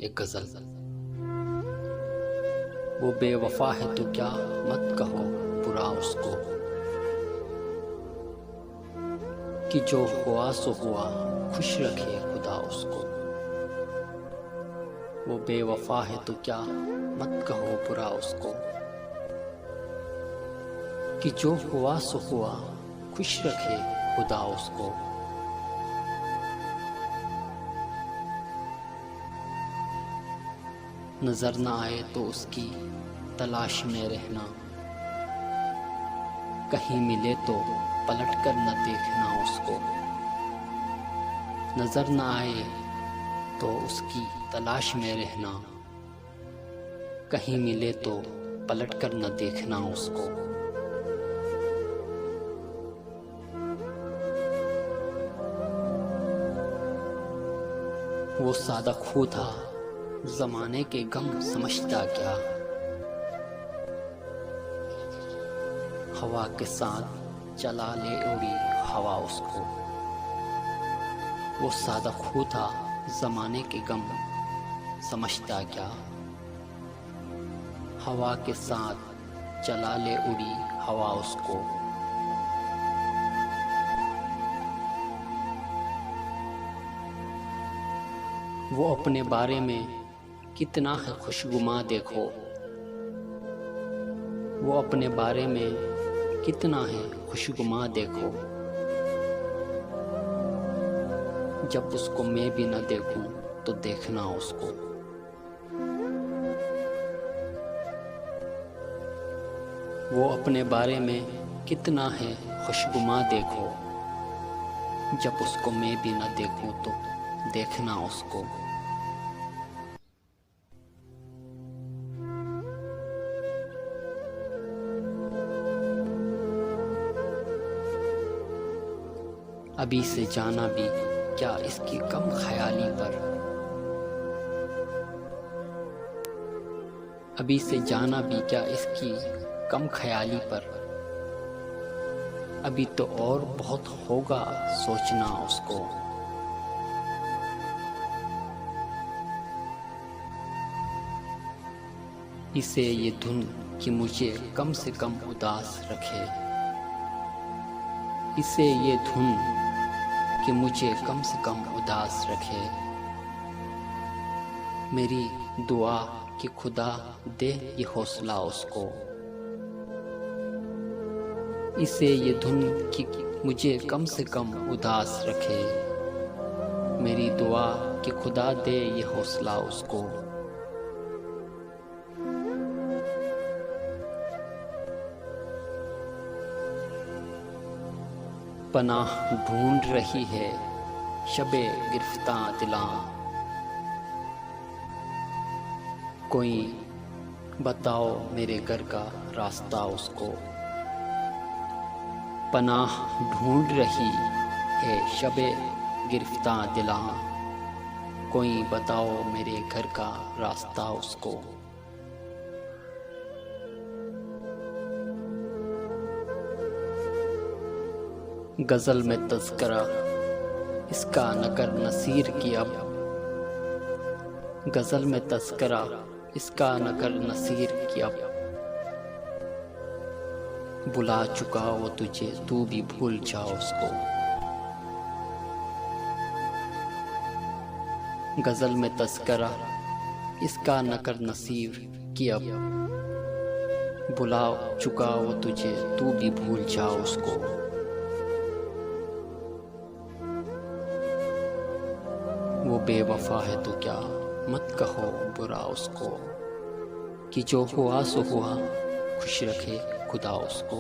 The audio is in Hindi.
एक गज़ल। वो बेवफा है तो क्या मत कहो बुरा उसको, कि जो हुआ सो हुआ खुश रखे खुदा उसको। वो बेवफा है तो क्या मत कहो बुरा उसको, कि जो हुआ सो हुआ खुश रखे खुदा उसको। नजर न आए तो उसकी तलाश में रहना, कहीं मिले तो पलट कर न देखना उसको। नजर न आए तो उसकी तलाश में रहना, कहीं मिले तो पलट कर न देखना उसको। वो सादा खू था जमाने के गम समझता क्या, हवा के साथ चला ले उड़ी हवा उसको। वो सादा खू था जमाने के गम समझता क्या, हवा के साथ चला ले उड़ी हवा उसको। वो अपने बारे में कितना है खुशगुमा देखो, वो अपने बारे में कितना है खुशगुमा देखो। जब उसको मैं भी न देखूं तो देखना उसको। वो अपने बारे में कितना है खुशगुमा देखो, जब उसको मैं भी न देखूं तो देखना उसको। अभी से जाना भी क्या इसकी कम ख्याली पर, अभी से जाना भी क्या इसकी कम ख्याली पर। अभी तो और बहुत होगा सोचना उसको। इसे ये धुन कि मुझे कम से कम उदास रखे, इसे ये धुन कि मुझे कम से कम उदास रखे। मेरी दुआ कि खुदा दे ये हौसला उसको। इसे ये धुन कि मुझे कम से कम उदास रखे। मेरी दुआ कि खुदा दे ये हौसला उसको। पनाह ढूंढ रही है शबे गिरफ्तां दिलां, कोई बताओ मेरे घर का रास्ता उसको। पनाह ढूंढ रही है शबे गिरफ्तां दिलां, कोई बताओ मेरे घर का रास्ता उसको। गज़ल में तज़किरा इसका नकर नसीर की अब, गज़ल में तज़किरा इसका नकर नसीर की अब। बुला चुका वो तुझे तू भी भूल जा उसको। गज़ल में तज़किरा इसका नकर नसीर की अब। बुला चुका वो तुझे तू भी भूल जा उसको। वो बेवफा है तो क्या मत कहो बुरा उसको, कि जो हुआ सो हुआ खुश रखे खुदा उसको।